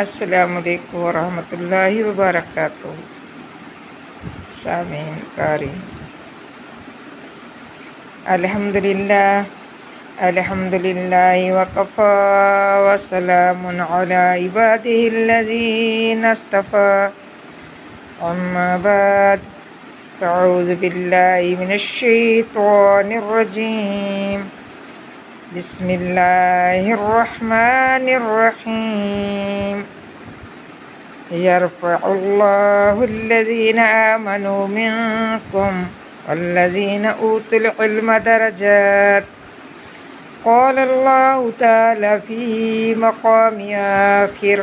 السلام علیکم ورحمۃ اللہ وبرکاتہ۔ سامعین قارئین، الحمدللہ وکفی وسلام علی عبادہ الذین اصطفی، اما بعد فاعوذ باللہ من الشیطان الرجیم، بسم اللہ الرحمن الرحیم۔ یرفع اللہ الذین آمنوا منکم والذین اوتوا العلم درجات۔ قال اللہ تعالی فی مقام آخر،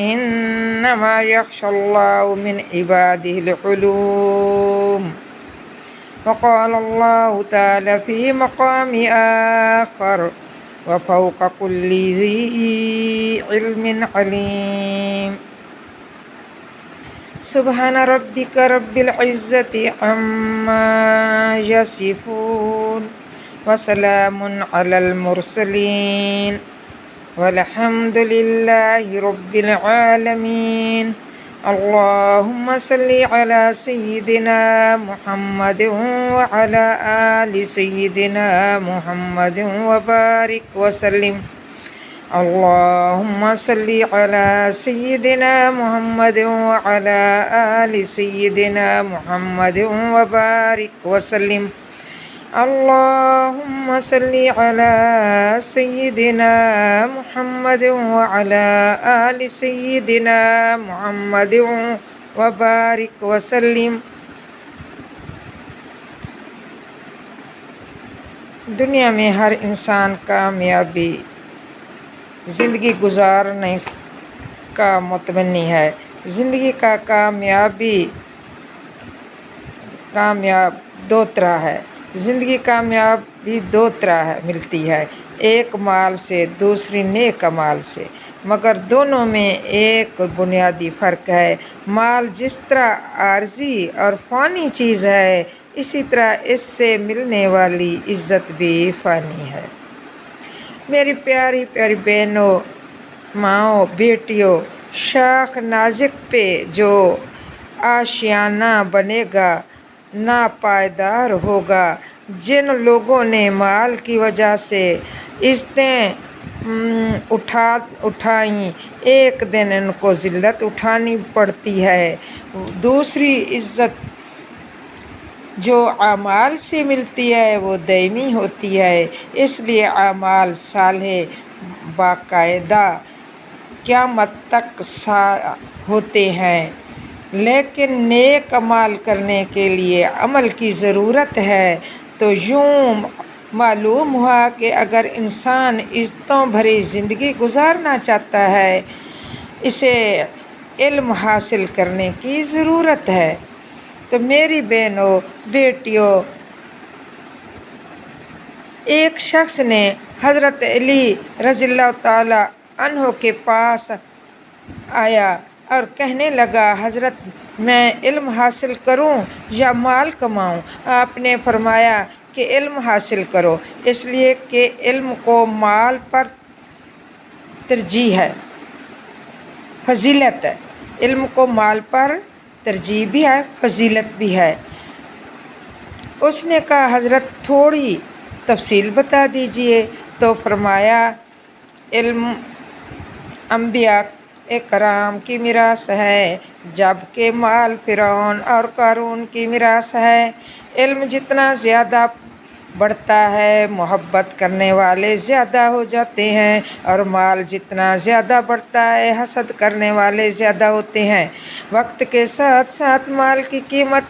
انما یخشی اللہ من عبادہ العلوم۔ وقال اللہ تعالی فی مقام آخر، وفوق کل ذی علم علیم۔ سبحان ربک رب العزۃ عما یصفون، وسلام علی المرسلین، والحمد للہ رب العالمین۔ اللہم صلی علی سیدنا محمد وعلی آل سیدنا محمد وبارک وسلم۔ اللہم صلی علی سیدنا محمد وعلی آل سیدنا محمد وبارک وسلم۔ اللہم صلی علی سیدنا محمد وعلی آل سیدنا محمد وبارک وسلم۔ دنیا میں ہر انسان کامیابی زندگی گزارنے کا متمنی ہے۔ زندگی کا کامیاب دو طرح ہے۔ زندگی کامیابی دو طرح ملتی ہے، ایک مال سے، دوسری نیک اعمال سے، مگر دونوں میں ایک بنیادی فرق ہے۔ مال جس طرح عارضی اور فانی چیز ہے، اسی طرح اس سے ملنے والی عزت بھی فانی ہے۔ میری پیاری پیاری بہنوں، ماؤں، بیٹیوں، شاخ نازک پہ جو آشیانہ بنے گا ناپائیدار ہوگا۔ جن لوگوں نے مال کی وجہ سے عزتیں اٹھائیں، ایک دن ان کو ذلت اٹھانی پڑتی ہے۔ دوسری عزت جو اعمال سے ملتی ہے وہ دائمی ہوتی ہے، اس لیے اعمال صالح باقاعدہ قیامت تک ہوتے ہیں۔ لیکن نیک اعمال کرنے کے لیے عمل کی ضرورت ہے۔ تو یوں معلوم ہوا کہ اگر انسان عزتوں بھری زندگی گزارنا چاہتا ہے، اسے علم حاصل کرنے کی ضرورت ہے۔ تو میری بہنوں، بیٹیوں، ایک شخص نے حضرت علی رضی اللہ تعالی عنہ کے پاس آیا اور کہنے لگا، حضرت میں علم حاصل کروں یا مال کماؤں؟ آپ نے فرمایا کہ علم حاصل کرو، اس لیے کہ علم کو مال پر ترجیح ہے، فضیلت ہے۔ علم کو مال پر ترجیح بھی ہے، فضیلت بھی ہے۔ اس نے کہا، حضرت تھوڑی تفصیل بتا دیجئے۔ تو فرمایا، علم انبیاء کرام کی میراث ہے، جبکہ مال فرعون اور قارون کی میراث ہے۔ علم جتنا زیادہ بڑھتا ہے، محبت کرنے والے زیادہ ہو جاتے ہیں، اور مال جتنا زیادہ بڑھتا ہے، حسد کرنے والے زیادہ ہوتے ہیں۔ وقت کے ساتھ ساتھ مال کی قیمت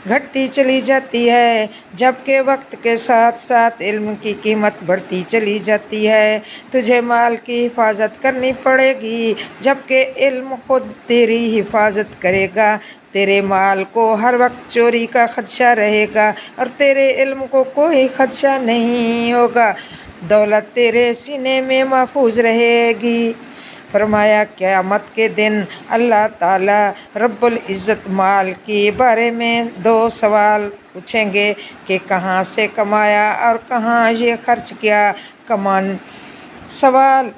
گھٹتی چلی جاتی ہے، جبکہ وقت کے ساتھ ساتھ علم کی قیمت بڑھتی چلی جاتی ہے۔ تجھے مال کی حفاظت کرنی پڑے گی، جبکہ علم خود تیری حفاظت کرے گا۔ تیرے مال کو ہر وقت چوری کا خدشہ رہے گا، اور تیرے علم کو کوئی خدشہ نہیں ہوگا۔ دولت تیرے سینے میں محفوظ رہے گی۔ فرمایا، قیامت کے دن اللہ تعالی رب العزت مال کے بارے میں دو سوال پوچھیں گے کہ کہاں سے کمایا اور کہاں یہ خرچ کیا۔ سوال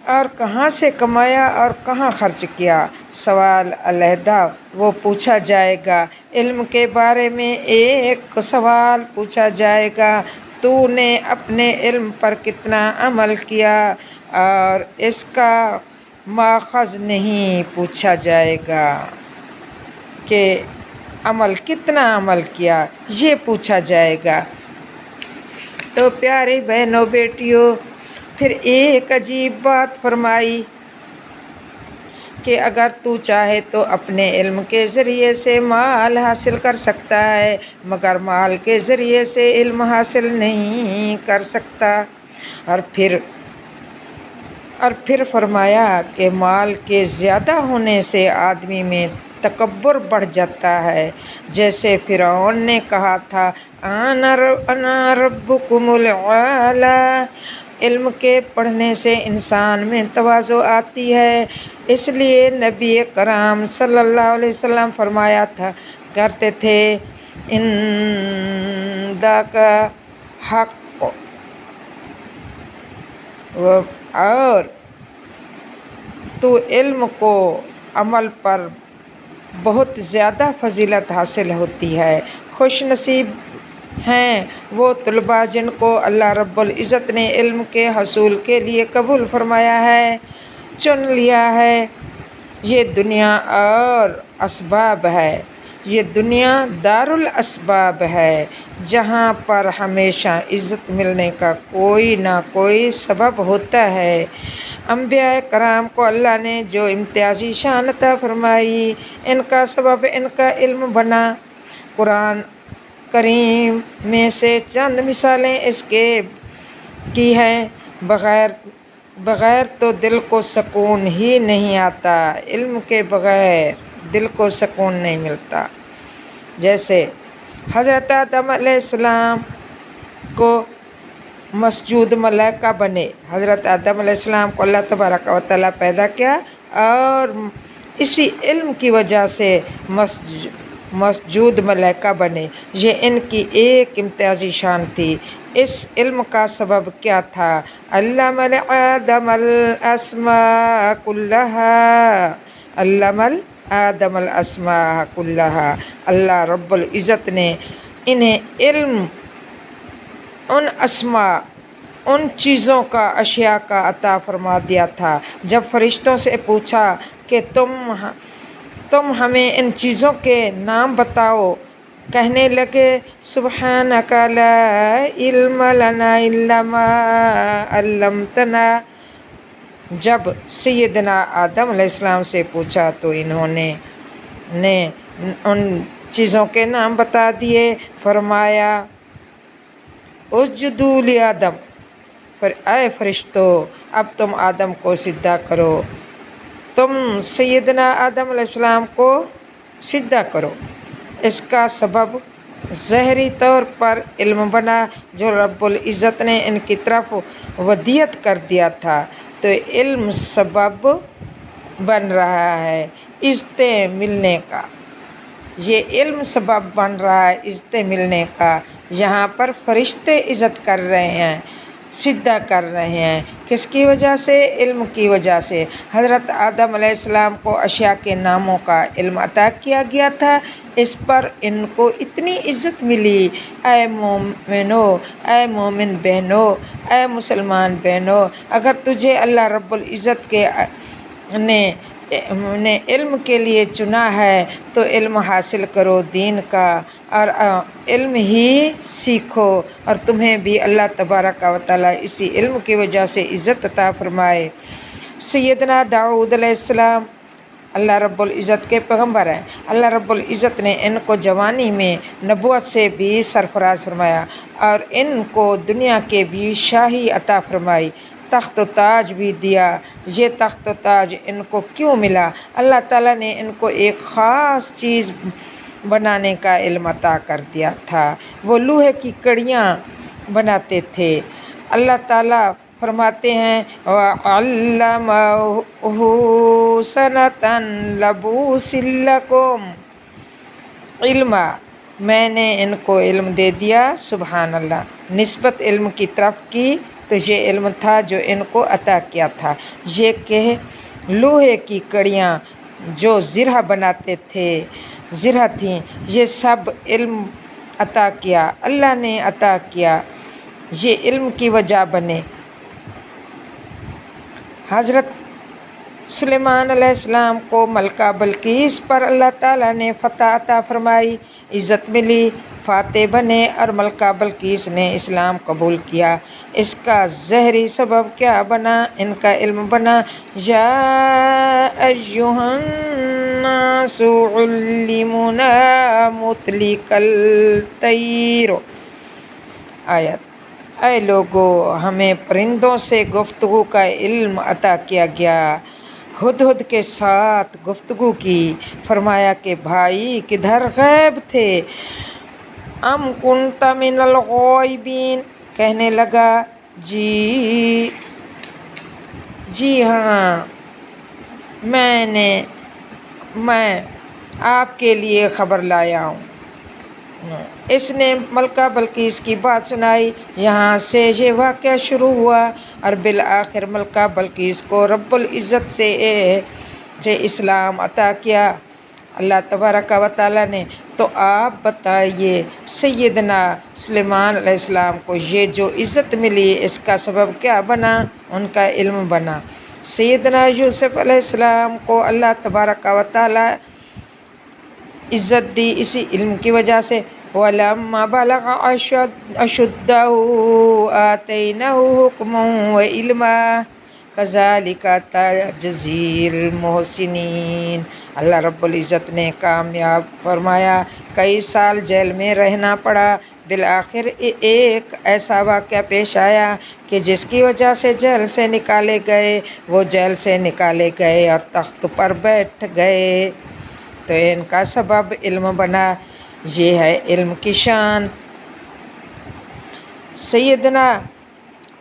اور کہاں سے کمایا اور کہاں خرچ کیا، سوال علیحدہ وہ پوچھا جائے گا۔ علم کے بارے میں ایک سوال پوچھا جائے گا، تو نے اپنے علم پر کتنا عمل کیا، اور اس کا ماخذ نہیں پوچھا جائے گا کہ کتنا عمل کیا، یہ پوچھا جائے گا۔ تو پیاری بہنوں بیٹیوں، پھر ایک عجیب بات فرمائی کہ اگر تو چاہے تو اپنے علم کے ذریعے سے مال حاصل کر سکتا ہے، مگر مال کے ذریعے سے علم حاصل نہیں کر سکتا۔ اور پھر فرمایا کہ مال کے زیادہ ہونے سے آدمی میں تکبر بڑھ جاتا ہے، جیسے فرعون نے کہا تھا انا ربکم الاعلی۔ علم کے پڑھنے سے انسان میں تواضع آتی ہے، اس لیے نبی کرام صلی اللہ علیہ وسلم فرمایا کرتے تھے عندک حق، اور تو علم کو عمل پر بہت زیادہ فضیلت حاصل ہوتی ہے۔ خوش نصیب ہیں وہ طلباء جن کو اللہ رب العزت نے علم کے حصول کے لیے قبول فرمایا ہے، چن لیا ہے۔ یہ دنیا اور اسباب ہے، یہ دنیا دارالاسباب ہے، جہاں پر ہمیشہ عزت ملنے کا کوئی نہ کوئی سبب ہوتا ہے۔ انبیاء کرام کو اللہ نے جو امتیازی شان عطا فرمائی، ان کا سبب ان کا علم بنا۔ قرآن کریم میں سے چند مثالیں اس کی ہیں، بغیر تو دل کو سکون ہی نہیں آتا، علم کے بغیر دل کو سکون نہیں ملتا۔ جیسے حضرت آدم علیہ السلام کو مسجود ملائکہ بنے، حضرت آدم علیہ السلام کو اللہ تبارک و تعالیٰ پیدا کیا، اور اسی علم کی وجہ سے مسجود ملائکہ بنے۔ یہ ان کی ایک امتیازی شان تھی۔ اس علم کا سبب کیا تھا؟ علم آدم الاسماء کلھا، علم آدم الاسماء کلھا۔ اللہ رب العزت نے انہیں علم ان اسماء، ان چیزوں کا، اشیاء کا عطا فرما دیا تھا۔ جب فرشتوں سے پوچھا کہ تم ہمیں ان چیزوں کے نام بتاؤ، کہنے لگے سبحانک لا علم لنا الا ما علمتنا۔ جب سیدنا آدم علیہ السلام سے پوچھا تو انہوں نے ان چیزوں کے نام بتا دیے۔ فرمایا اسجدوا لآدم، اے فرشتو اب تم آدم کو سجدہ کرو، تم سیدنا آدم علیہ السلام کو سجدہ کرو۔ اس کا سبب ظاہری طور پر علم بنا جو رب العزت نے ان کی طرف ودیت کر دیا تھا، تو علم سبب بن رہا ہے عزت ملنے کا۔ یہ علم سبب بن رہا ہے عزت ملنے کا۔ یہاں پر فرشتے عزت کر رہے ہیں، سجدہ کر رہے ہیں، کس کی وجہ سے؟ علم کی وجہ سے۔ حضرت آدم علیہ السلام کو اشیاء کے ناموں کا علم عطا کیا گیا تھا، اس پر ان کو اتنی عزت ملی۔ اے مومنو، اے مومن بہنو، اے مسلمان بہنو، اگر تجھے اللہ رب العزت نے علم کے لیے چنا ہے تو علم حاصل کرو دین کا، اور علم ہی سیکھو، اور تمہیں بھی اللہ تبارک و تعالیٰ اسی علم کی وجہ سے عزت عطا فرمائے۔ سیدنا داؤد علیہ السلام اللہ رب العزت کے پیغمبر ہیں۔ اللہ رب العزت نے ان کو جوانی میں نبوت سے بھی سرفراز فرمایا، اور ان کو دنیا کے بھی شاہی عطا فرمائی، تخت و تاج بھی دیا۔ یہ تخت و تاج ان کو کیوں ملا؟ اللہ تعالیٰ نے ان کو ایک خاص چیز بنانے کا علم عطا کر دیا تھا۔ وہ لوہے کی کڑیاں بناتے تھے۔ اللہ تعالیٰ فرماتے ہیں وَعَلَّمَهُ صَنْعَةَ لَبُوسٍ لَكُمْ عِلْمًا، میں نے ان کو علم دے دیا۔ سبحان اللہ، نسبت علم کی طرف کی تو یہ علم تھا جو ان کو عطا کیا تھا۔ یہ کہ لوہے کی کڑیاں جو زرہ بناتے تھے، زرہ تھیں، یہ سب علم عطا کیا، اللہ نے عطا کیا، یہ علم کی وجہ بنے۔ حضرت سلیمان علیہ السلام کو ملکہ بلقیس پر اللہ تعالیٰ نے فتح عطا فرمائی، عزت ملی، فاتح بنے اور ملکہ بلقیس نے اسلام قبول کیا۔ اس کا ظاہری سبب کیا بنا؟ ان کا علم بنا۔ یا ایھا الناس علمنا منطلق الطیر، آیت: اے لوگو، ہمیں پرندوں سے گفتگو کا علم عطا کیا گیا۔ ہدہد کے ساتھ گفتگو کی، فرمایا کہ بھائی کدھر غائب تھے؟ ام کنت من الغائبین، کہنے لگا جی ہاں، میں آپ کے لیے خبر لایا ہوں۔ اس نے ملکہ بلقیس کی بات سنائی۔ یہاں سے یہ واقعہ شروع ہوا اور بالآخر ملکہ بلقیس کو رب العزت سے اسلام عطا کیا اللہ تبارک و تعالیٰ نے۔ تو آپ بتائیے، سیدنا سلیمان علیہ السلام کو یہ جو عزت ملی، اس کا سبب کیا بنا؟ ان کا علم بنا۔ سیدنا یوسف علیہ السلام کو اللہ تبارک و تعالیٰ عزت دی اسی علم کی وجہ سے۔ وَلَمَّا بَلَغَ أَشُدَّهُ آتَيْنَاهُ حُکْمًا وَعِلْمًا كَذَلِكَ نَجْزِي الْمُحْسِنِينَ۔ اللہ رب العزت نے کامیاب فرمایا۔ کئی سال جیل میں رہنا پڑا، بالآخر ایک ایسا واقعہ پیش آیا کہ جس کی وجہ سے جیل سے نکالے گئے، وہ جیل سے نکالے گئے اور تخت پر بیٹھ گئے، تو ان کا سبب علم بنا۔ یہ ہے علم کی شان۔ سیدنا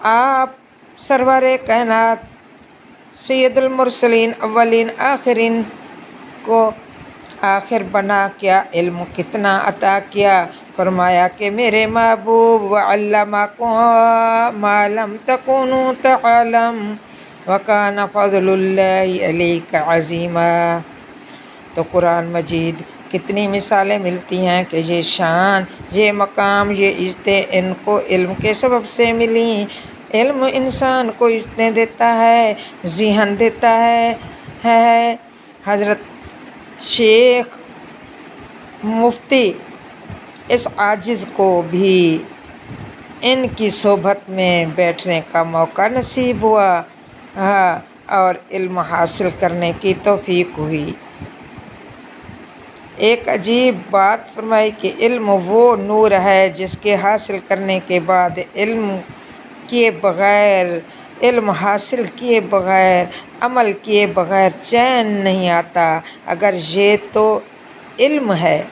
آپ سرور کائنات، سید المرسلین، اولین آخرین کو آخر بنا کیا علم کتنا عطا کیا؟ فرمایا کہ میرے محبوب وَعَلَّمَكُم مَّا لَمْ تَكُونُوا تَعْلَمُونَ وَكَانَ فَضْلُ اللَّهِ عَلَيْكَ عَظِيمًا۔ تو قرآن مجید کتنی مثالیں ملتی ہیں کہ یہ شان، یہ مقام، یہ عزتیں ان کو علم کے سبب سے ملیں۔ علم انسان کو عزتیں دیتا ہے، ذہن دیتا ہے۔ حضرت شیخ مفتی اس عاجز کو بھی ان کی صحبت میں بیٹھنے کا موقع نصیب ہوا اور علم حاصل کرنے کی توفیق ہوئی۔ ایک عجیب بات فرمائی کہ علم وہ نور ہے جس کے حاصل کرنے کے بعد علم حاصل کیے بغیر، عمل کیے بغیر چین نہیں آتا۔ اگر یہ تو علم ہے،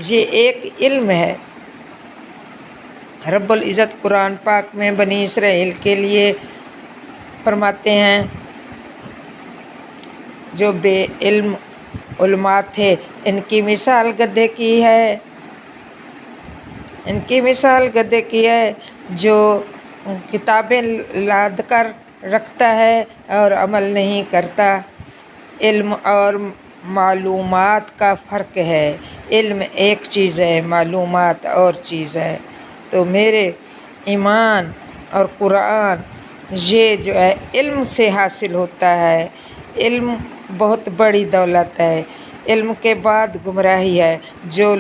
یہ ایک علم ہے۔ رب العزت قرآن پاک میں بنی اسرائیل کے لیے فرماتے ہیں، جو بے علم علماء تھے، ان کی مثال گدھے کی ہے، ان کی مثال گدھے کی ہے جو کتابیں لاد کر رکھتا ہے اور عمل نہیں کرتا۔ علم اور معلومات کا فرق ہے۔ علم ایک چیز ہے، معلومات اور چیز ہے۔ تو میرے ایمان اور قرآن یہ جو ہے علم سے حاصل ہوتا ہے۔ علم بہت بڑی دولت ہے۔ علم کے بعد گمراہی ہے۔ جو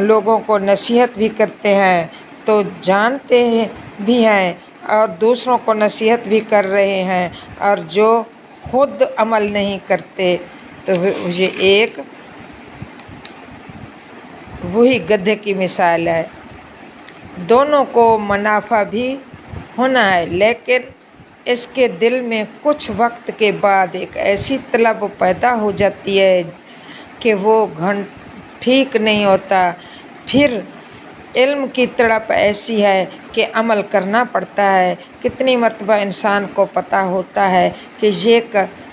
لوگوں کو نصیحت بھی کرتے ہیں تو جانتے بھی ہیں اور دوسروں کو نصیحت بھی کر رہے ہیں، اور جو خود عمل نہیں کرتے، تو یہ ایک وہی گدھے کی مثال ہے۔ دونوں کو منافع بھی ہونا ہے، لیکن اس کے دل میں کچھ وقت کے بعد ایک ایسی طلب پیدا ہو جاتی ہے کہ وہ ٹھیک نہیں ہوتا۔ پھر علم کی تڑپ ایسی ہے کہ عمل کرنا پڑتا ہے۔ کتنی مرتبہ انسان کو پتہ ہوتا ہے کہ یہ